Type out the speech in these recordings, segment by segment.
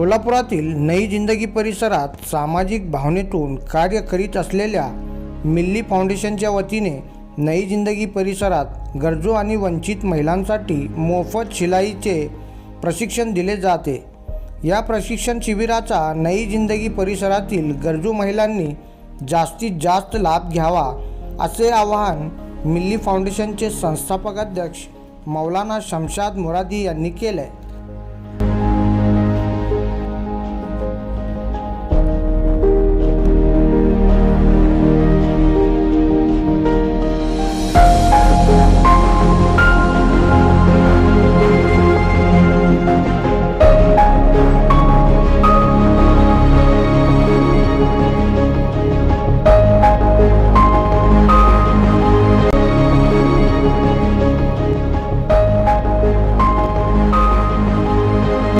सोलापुरातील नई जिंदगी परिसरात सामाजिक भावनेतून कार्य करीत असलेल्या मिल्ली फाउंडेशनच्या वतीने नई जिंदगी परिसरात गरजू आणि वंचित महिलांसाठी मोफत शिलाईचे प्रशिक्षण दिले जाते। या प्रशिक्षण शिबिराचा नई जिंदगी परिसरातील गरजू महिलांनी जास्तीत जास्त लाभ घ्यावा असे आवाहन मिल्ली फाउंडेशनचे संस्थापक अध्यक्ष मौलाना शमशाद मुरादी यांनी केले।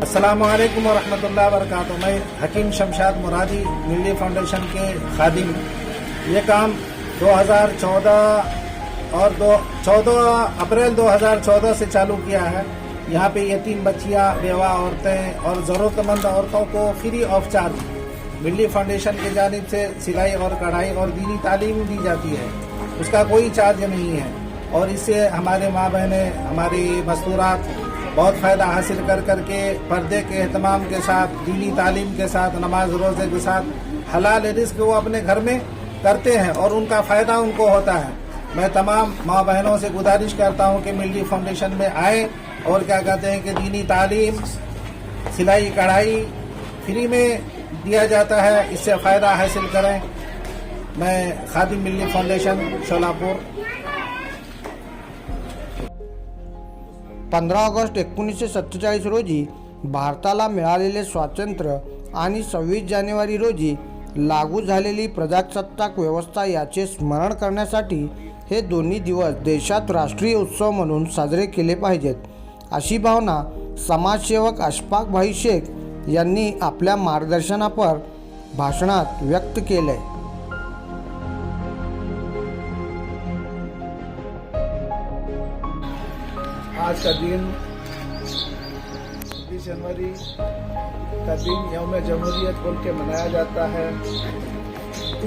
अस्सलामुअलैकुम वरहमतुल्लाहि वबरकातुहू। मैं हकीम शमशाद मुरादी मिल्ली फाउंडेशन के खादिम। ये काम 2014 और 14 अप्रैल 2014 से चालू किया है। यहाँ पे यतीम बच्चियाँ, बेवा औरतें और ज़रूरतमंद औरतों को free of charge Milli foundation की जानिब से सिलाई और कढ़ाई और दीनी तालीम दी जाती है। उसका कोई चार्ज नहीं है और इससे हमारे माँ बहनें, हमारी मस्तूरात बहुत फ़ायदा हासिल करके पर्दे के एहतमाम के साथ, दीनी तालीम के साथ, नमाज रोज़े के साथ हलाल रिज़्क़ वो अपने घर में करते हैं और उनका फ़ायदा उनको होता है। मैं तमाम माँ बहनों से गुजारिश करता हूँ कि मिल्ली फाउंडेशन में आए और क्या कहते हैं कि दीनी तालीम, सिलाई कढ़ाई फ्री में दिया जाता है, इससे फ़ायदा हासिल करें। मैं खादिम मिल्ली फाउंडेशन सोलापुर। 15 ऑगस्ट 1947 रोजी भारताला मिळालेले स्वातंत्र्य आणि 26 जानेवारी रोजी लागू झालेली प्रजासत्ताक व्यवस्था याचे स्मरण करण्यासाठी हे दोन्ही दिवस देशात राष्ट्रीय उत्सव म्हणून साजरे केले पाहिजेत, अशी भावना समाजसेवक अशफाक भाई शेख यांनी आपल्या मार्गदर्शनापर भाषणात व्यक्त केले। आज का दिन 26 जनवरी का दिन यौम जमहूरियत बोल के मनाया जाता है।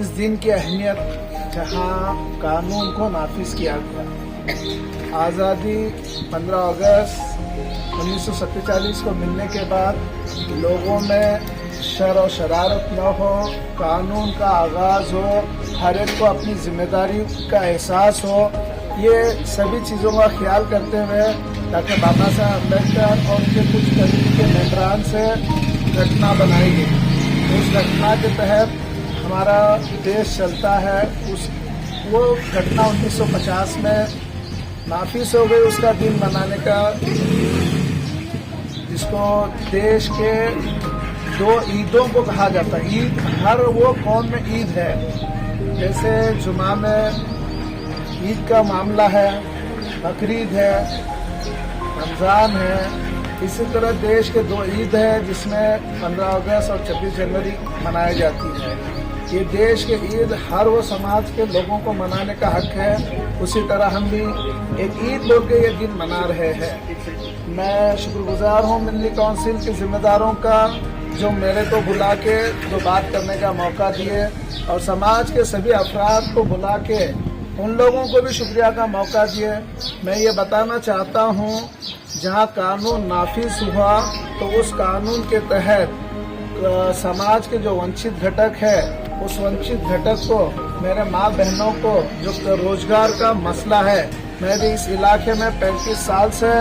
इस दिन की अहमियत जहाँ कानून को नाफिज किया गया। आज़ादी 15 अगस्त 1947 को मिलने के बाद लोगों में शर और शरारत न हो, कानून का आगाज़ हो, हर एक को अपनी जिम्मेदारी का एहसास हो, ये सभी चीज़ों का ख्याल करते हुए डॉक्टर बाबा साहब अम्बेडकर और उनके कुछ करीबी के मेंबरान से घटना बनाई गई। उस घटना के तहत हमारा देश चलता है। वो घटना 1950 में नाफिज हो गई। उसका दिन मनाने का, जिसको देश के 2 ईदों को कहा जाता है। ईद हर वो कौम में ईद है, जैसे जुमा में ईद का मामला है, बकरीद है, रमज़ान है। इसी तरह देश के 2 ईद है जिसमें 15 अगस्त और 26 जनवरी मनाई जाती है। ये देश के ईद हर वो समाज के लोगों को मनाने का हक है। उसी तरह हम भी एक ईद बोल के ये दिन मना रहे हैं। मैं शुक्रगुजार हूँ मिल्ली काउंसिल के जिम्मेदारों का, जो मेरे को बुला के जो बात करने का मौका दिए, और समाज के सभी अफराद को बुला के उन लोगों को भी शुक्रिया का मौका दिए। मैं ये बताना चाहता हूँ, जहाँ कानून नाफिज हुआ तो उस कानून के तहत समाज के जो वंचित घटक है, उस वंचित घटक को, मेरे माँ बहनों को जो रोजगार का मसला है, मैं भी इस इलाके में 35 साल से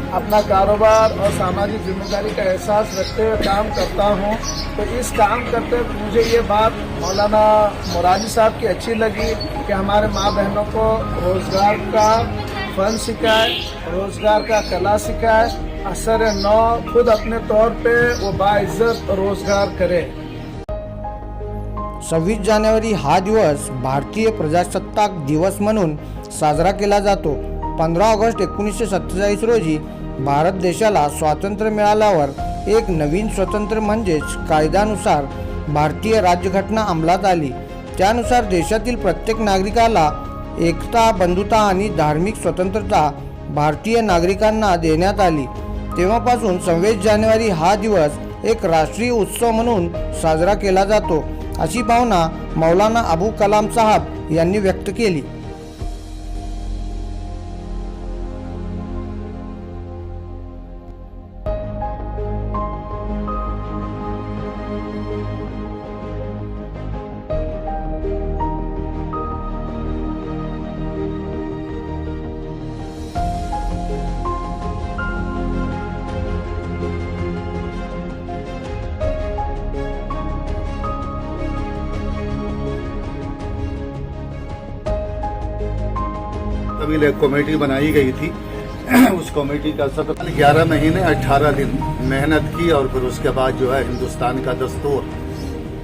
अपना कारोबार और सामाजिक जिम्मेदारी का एहसास रखते हुए काम करता हूँ। तो इस काम करते मुझे ये बात मौलाना मुरादी साहब की अच्छी लगी कि हमारे माँ बहनों को रोज़गार का फन सिखाए, रोज़गार का कला सिखाए, असर नौ खुद अपने तौर पे वो बाइज्जत रोज़गार करे। 26 जानेवारी हा दिवस भारतीय प्रजासत्ताक दिवस म्हणून साजरा केला जातो। 15 ऑगस्ट 1947 रोजी भारत देशाला स्वातंत्र्य मिळाल्यावर एक नवीन स्वातंत्र्य म्हणजेच कायद्यानुसार भारतीय राज्यघटना अंमलात आली। त्यानुसार देशातील प्रत्येक नागरिकाला एकता, बंधुता आणि धार्मिक स्वतंत्रता भारतीय नागरिकांना देण्यात आली। तेव्हापासून 26 जानेवारी हा दिवस एक राष्ट्रीय उत्सव म्हणून साजरा केला जातो, अशी भावना मौलाना अबू कलाम साहब यांनी व्यक्त केली. तभी एक कमेटी बनाई गई थी. उस कमेटी का सत्र 11 महीने 18 दिन मेहनत की और फिर उसके बाद जो है हिंदुस्तान का दस्तूर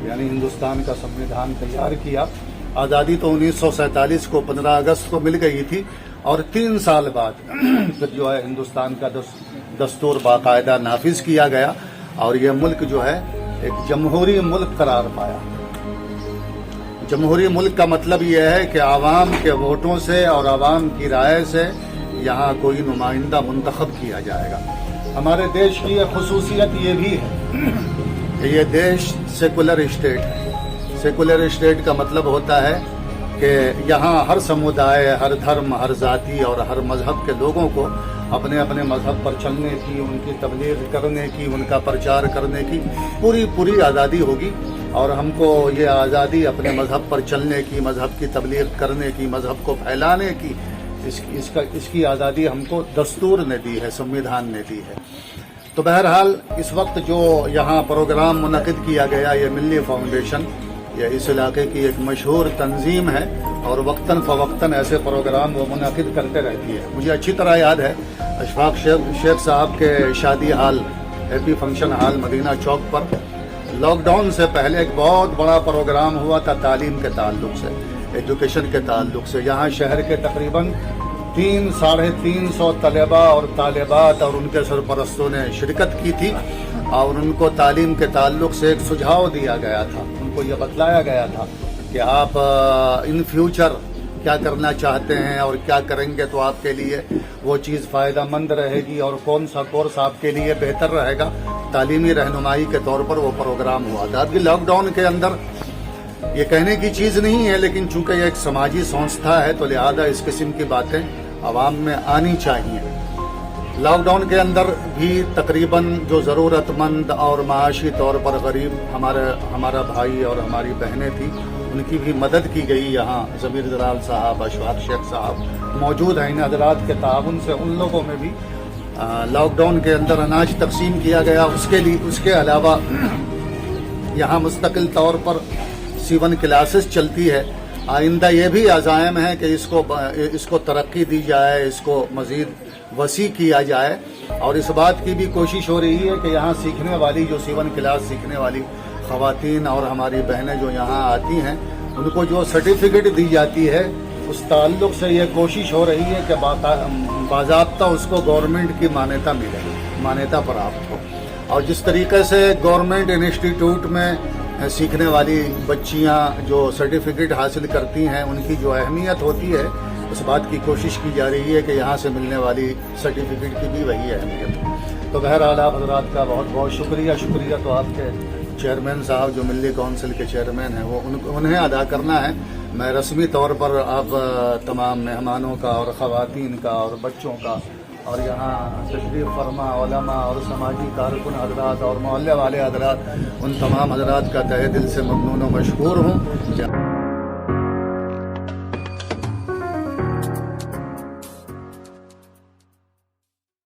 यानी हिंदुस्तान का संविधान तैयार किया. आज़ादी तो 1947 को 15 अगस्त को मिल गई थी और 3 साल बाद फिर जो है हिंदुस्तान का दस्तूर बाकायदा नाफिज किया गया और यह मुल्क जो है एक जमहूरी मुल्क करार पाया. जमहूरी मुल्क का मतलब यह है कि आवाम के वोटों से और आवाम की राय से यहाँ कोई नुमाइंदा मुंतखब किया जाएगा. हमारे देश की एक खुसूसियत ये भी है कि ये देश सेकुलर स्टेट है. सेकुलर स्टेट का मतलब होता है कि यहाँ हर समुदाय, हर धर्म, हर जाति और हर मजहब के लोगों को अपने अपने मजहब पर चलने की, उनकी तबलीग करने की, उनका प्रचार करने की पूरी आज़ादी होगी. और हमको ये आज़ादी अपने मजहब पर चलने की, मजहब की तबलीग करने की, मजहब को फैलाने की, इसकी आज़ादी हमको दस्तूर ने दी है, संविधान ने दी है. तो बहरहाल इस वक्त जो यहाँ प्रोग्राम मुनक़िद किया गया, ये मिल्ली फाउंडेशन, ये इस इलाके की एक मशहूर तंजीम है और वक्तन फ़वक्तन ऐसे प्रोग्राम वो मुनक़िद करते रहती है. मुझे अच्छी तरह याद है अशफाक शेख साहब के शादी हाल, हैप्पी फंक्शन हाल मदीना चौक पर लॉकडाउन से पहले एक बहुत बड़ा प्रोग्राम हुआ था तालीम के ताल्लुक से, एजुकेशन के ताल्लुक से. यहाँ शहर के तकरीबन 300-350 तलबा और तालिबात और उनके सरपरस्तों ने शिरकत की थी और उनको तालीम के ताल्लुक से एक सुझाव दिया गया था. उनको ये बतलाया गया था कि आप इन फ्यूचर क्या करना चाहते हैं और क्या करेंगे तो आपके लिए वो चीज़ फ़ायदेमंद रहेगी और कौन सा कोर्स आपके लिए बेहतर रहेगा. तालीमी रहनुमाई के तौर पर वो प्रोग्राम हुआ था. अभी लॉकडाउन के अंदर ये कहने की चीज़ नहीं है, लेकिन चूंकि ये एक समाजी संस्था है तो लिहाजा इस किस्म की बातें आवाम में आनी चाहिए. लॉकडाउन के अंदर भी तकरीबन जो ज़रूरतमंद और माशी तौर पर गरीब हमारा भाई और हमारी बहनें थी, उनकी भी मदद की गई. यहाँ ज़मीर जलाल साहब, अशफाक शेख साहब मौजूद हैं. इन हज़रात के ताउन से उन लोगों में भी लॉकडाउन के अंदर अनाज तकसीम किया गया. उसके अलावा यहाँ मुस्तकिल तौर पर C1 क्लासेस चलती है. आइंदा ये भी अज़ाइम है कि इसको तरक्की दी जाए, इसको मज़ीद वसी किया जाए. और इस बात की भी कोशिश हो रही है कि यहाँ सीखने वाली जो C1 क्लास सीखने वाली ख़वातीन और हमारी बहनें जो यहाँ आती हैं, उनको जो सर्टिफिकेट दी जाती है उस ताल्लुक़ से ये कोशिश हो रही है कि बाज़ाब्ता उसको गवर्नमेंट की मान्यता मिले, मान्यता प्राप्त हो. और जिस तरीके से गवर्नमेंट इंस्टीट्यूट में सीखने वाली बच्चियां जो सर्टिफिकेट हासिल करती हैं, उनकी जो अहमियत होती है, उस बात की कोशिश की जा रही है कि यहाँ से मिलने वाली सर्टिफिकेट की भी वही अहमियत. तो बहरहाल आप हज़रात का बहुत बहुत शुक्रिया तो आपके चेयरमैन साहब जो मिल्ली काउंसिल के चेयरमैन हैं, वो उन्हें अदा करना है. मैं रस्मी तौर पर आप तमाम मेहमानों का और ख़वातीन का और बच्चों का और यहाँ तशरीफ़ फरमा उलमा और समाजी कारकुन हज़रात और मोहल्ले वाले हज़रात, उन तमाम हज़रात का तहे दिल से ममनून व मशकूर हूँ.